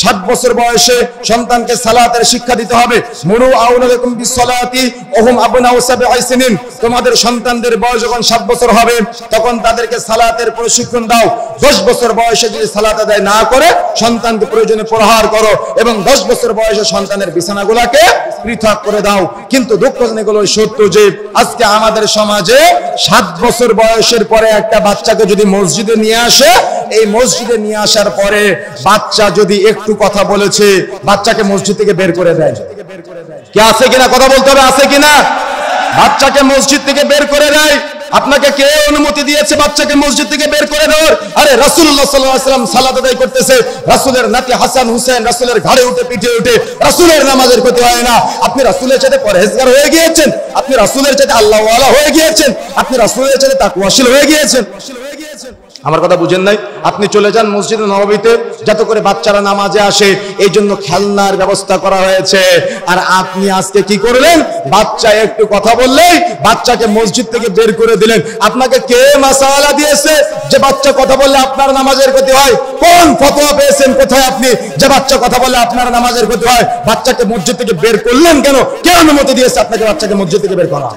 7 বছর বয়সে সন্তানকে সালাতের শিক্ষা দিতে হবে। মুরু আউলাদাকুম বিসসালাতি ওহুম আবনাউ সাবঈ সিনিন, তোমাদের সন্তানদের বয়স যখন 7 বছর হবে তখন তাদেরকে সালাতের প্রশিক্ষণ দাও। 10 বছর বয়সে যদি সালাত আদায় না করে সন্তানকে প্রয়োজনে প্রহার করো এবং 10 বছর বয়সে সন্তানের বিছানাগুলোকে পৃথক করে দাও। কিন্তু দুঃখজনক হলো সত্য যে আজকে আমাদের সমাজে 7 বছর বয়সের পরে একটা বাচ্চাকে যদি মসজিদে নিয়ে আসে, এই মসজিদে নিয়ে আসার পরে বাচ্চা যদি একটু কথা বলেছে বাচ্চাকে মসজিদ থেকে বের করে দেয়। কি আছে কিনা কথা বলতে হবে, আছে কিনা? বাচ্চাকে মসজিদ থেকে বের করে দেয়। আপনাকে কে অনুমতি দিয়েছে বাচ্চাকে মসজিদ থেকে বের করে দেওয়ার? আরে রাসূলুল্লাহ সাল্লাল্লাহু আলাইহি ওয়াসাল্লাম সালাত আদায় করতেছে, রাসূলের নাতি হাসান হুসেন রাসূলের ঘাড়ে উঠে পিঠে উঠে, রাসূলের নামাজের ক্ষতি হয় না। আপনি রাসূলের সাথে পরহেজগার হয়ে গিয়েছেন, আপনি রাসূলের সাথে আল্লাহ ওয়ালা হয়ে গিয়েছেন, আপনি রাসূলের সাথে তাকওয়াশীল হয়ে গিয়েছেন। আমার কথা বুঝেন নাই? আপনি চলে যান মসজিদে নববীতে, যাতে করে বাচ্চারা নামাজে আসে, এই জন্য খেলনার ব্যবস্থা করা হয়েছে। আর আপনি আজকে কি করলেন? বাচ্চা একটু কথা বললেই বাচ্চাকে মসজিদ থেকে বের করে দিলেন। আপনাকে কে মাসালা দিয়েছে যে বাচ্চা কথা বললে আপনার নামাজের ক্ষতি হয়? কোন ফতোয়া পেয়েছেন কোথায় আপনি যে বাচ্চা কথা বললে আপনার নামাজের ক্ষতি হয়? বাচ্চাকে মসজিদ থেকে বের করলেন কেন? কে অনুমতি দিয়েছে আপনাকে বাচ্চাকে মসজিদ থেকে বের করা?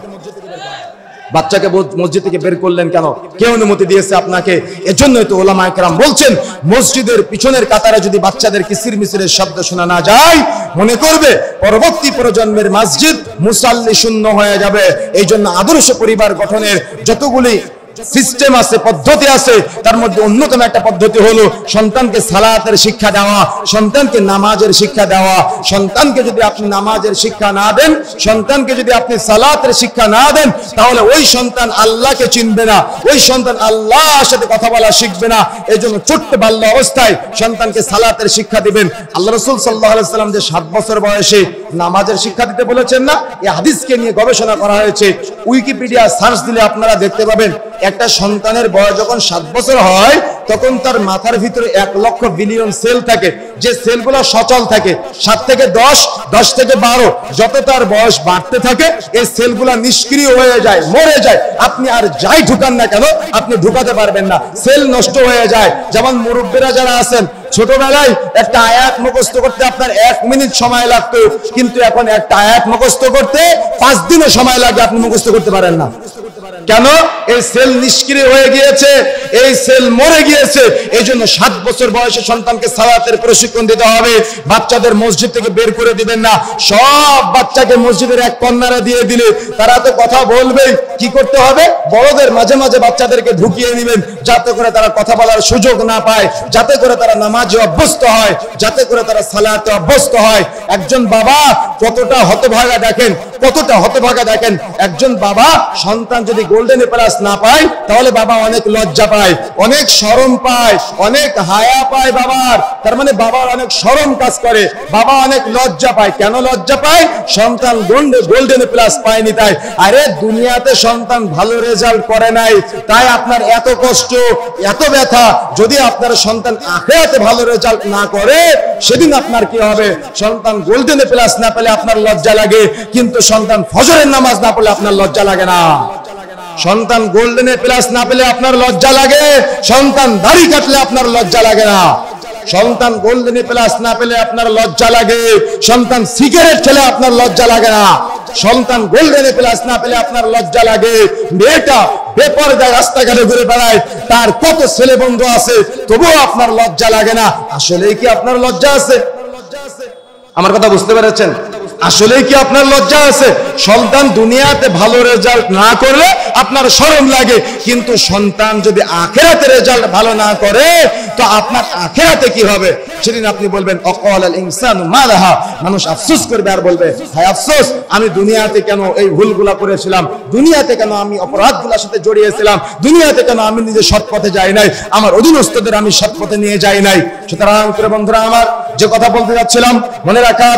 বাচ্চাকে মসজিদ থেকে বের করলেন কেন? কে অনুমতি দিয়েছে আপনাকে? এজন্যই তো উলামায়ে কেরাম বলছেন, মসজিদের পিছনের কাতারে যদি বাচ্চাদের কিসির মিসিরের শব্দ শোনা না যায়, মনে করবে পরবর্তী প্রজন্মের মসজিদ মুসাল্লি শূন্য হয়ে যাবে। এই জন্য আদর্শ পরিবার গঠনের যতগুলি সিস্টেম আছে, পদ্ধতি আছে, তার মধ্যে অন্যতম একটা পদ্ধতি হলো সন্তানকে সালাতের শিক্ষা দেওয়া, সন্তানকে নামাজের শিক্ষা দেওয়া। সন্তানকে যদি আপনি নামাজের শিক্ষা না দেন, সন্তানকে যদি আপনি সালাতের শিক্ষা না দেন, তাহলে ওই সন্তান আল্লাহকে চিনবে না, ওই সন্তান আল্লাহর সাথে কথা বলা শিখবে না। এই জন্য ছোট্ট বাল্য অবস্থায় সন্তানকে সালাতের শিক্ষা দিবেন। আল্লাহ রাসূল সাল্লাল্লাহু আলাইহি ওয়াসাল্লাম যে 7 বছর বয়সে নামাজের শিক্ষা দিতে বলেছেন না, এই হাদিসকে নিয়ে গবেষণা করা হয়েছে। উইকিপিডিয়া সার্চ দিলে আপনারা দেখতে পাবেন, একটা সন্তানের বয়স যখন 7 বছর হয় তখন তার মাথার ভিতরে 1 লক্ষ বিলিয়ন সেল থাকে, যে সেলগুলো সচল থাকে। 7 থেকে 10, 10 থেকে 12, যত তার বয়স বাড়তে থাকে এই সেলগুলো নিষ্ক্রিয় হয়ে যায়, মরে যায়। আপনি আর যাই ঢুকান না কেন আপনি ঢুকাতে পারবেন না, সেল নষ্ট হয়ে যায়। যেমন মুরব্বীরা যারা আছেন, ছোটবেলায় একটা আয়াত মুখস্থ করতে আপনার 1 মিনিট সময় লাগতো, কিন্তু এখন একটা আয়াত মুখস্থ করতে 5 দিনও সময় লাগে, আপনি মুখস্থ করতে পারেন না। কেন? এই সেল নিষ্ক্রিয় হয়ে গিয়েছে, এই সেল মরে গিয়েছে। এই জন্য 7 বছর বয়সে সন্তানকে সালাতের প্রশিক্ষণ দিতে হবে। বাচ্চাদের মসজিদ থেকে বের করে দিবেন না। সব বাচ্চাকে মসজিদের এক কর্নারে দিয়ে দিলে তারা তো কথা বলবেই। কি করতে হবে? বড়দের মাঝে মাঝে বাচ্চাদেরকে ঢুকিয়ে নেবেন, যাতে করে তারা কথা বলার সুযোগ না পায়, যাতে করে তারা নামাজে অভ্যস্ত হয়, যাতে করে তারা সালাতে অভ্যস্ত হয়। একজন বাবা কতটা হতভাগা দেখেন, কতটা হতভাগা দেখেন। একজন বাবা সন্তান যদি গোল্ডেন প্লাস না পায় তাহলে বাবা অনেক লজ্জা পায়, অনেক শরম পায়, অনেক হায়া পায় বাবার। তার মানে বাবার অনেক শরম কাজ করে, বাবা অনেক লজ্জা পায়। কেন লজ্জা পায়? সন্তান গোল্ডেন প্লাস পায়নি তাই। আরে দুনিয়াতে সন্তান ভালো রেজাল্ট করে নাই তাই আপনার এত কষ্ট, এত ব্যথা। যদি আপনার সন্তান আখিরাতে ভালো রেজাল্ট না করে সেদিন আপনার কি হবে? সন্তান গোল্ডেন প্লাস না পেলে আপনার লজ্জা লাগে, কিন্তু সন্তান ফজরের নামাজ না পড়লে আপনার লজ্জা লাগে না। সন্তান গোল্ডেনে প্লাস না পেলে আপনার লজ্জা লাগে, সন্তান দাড়ি কাটলে আপনার লজ্জা লাগে না। সন্তান গোল্ডেনে প্লাস না পেলে আপনার লজ্জা লাগে, সন্তান সিগারেট খেলে আপনার লজ্জা লাগে না। সন্তান গোল্ডেনে প্লাস না পেলে আপনার লজ্জা লাগে। মেয়েটা বেপরদায় রাস্তাঘাটে ঘুরে বেড়ায়, তার কত ছেলে বন্ধু আছে, তবুও আপনার লজ্জা লাগে না। আসলেই কি আপনার লজ্জা আছে? আমার কথা বুঝতে পেরেছেন? আসলেই কি আপনার লজ্জা আছে? সন্তান দুনিয়াতে ভালো রেজাল্ট না করলে আপনার শরম লাগে, কিন্তু সন্তান যদি আখিরাতে রেজাল্ট ভালো না করে তো আপনার আখিরাতে কি হবে? সেদিন আপনি বলবেন অকালাল ইনসানু মা লাহা, মানুষ আফসোস করবে আর বলবে হায় আফসোস, আমি দুনিয়াতে কেন এই ভুলগুলা করেছিলাম, দুনিয়াতে কেন আমি অপরাধগুলোর সাথে জড়িয়েছিলাম, দুনিয়াতে কেন আমি নিজে সৎ পথে যাই নাই, আমার অধীনস্থদের আমি সৎ পথে নিয়ে যাই নাই। সুতরাং বন্ধুরা আমার, যে কথা বলতে যাচ্ছিলাম মনে রাখা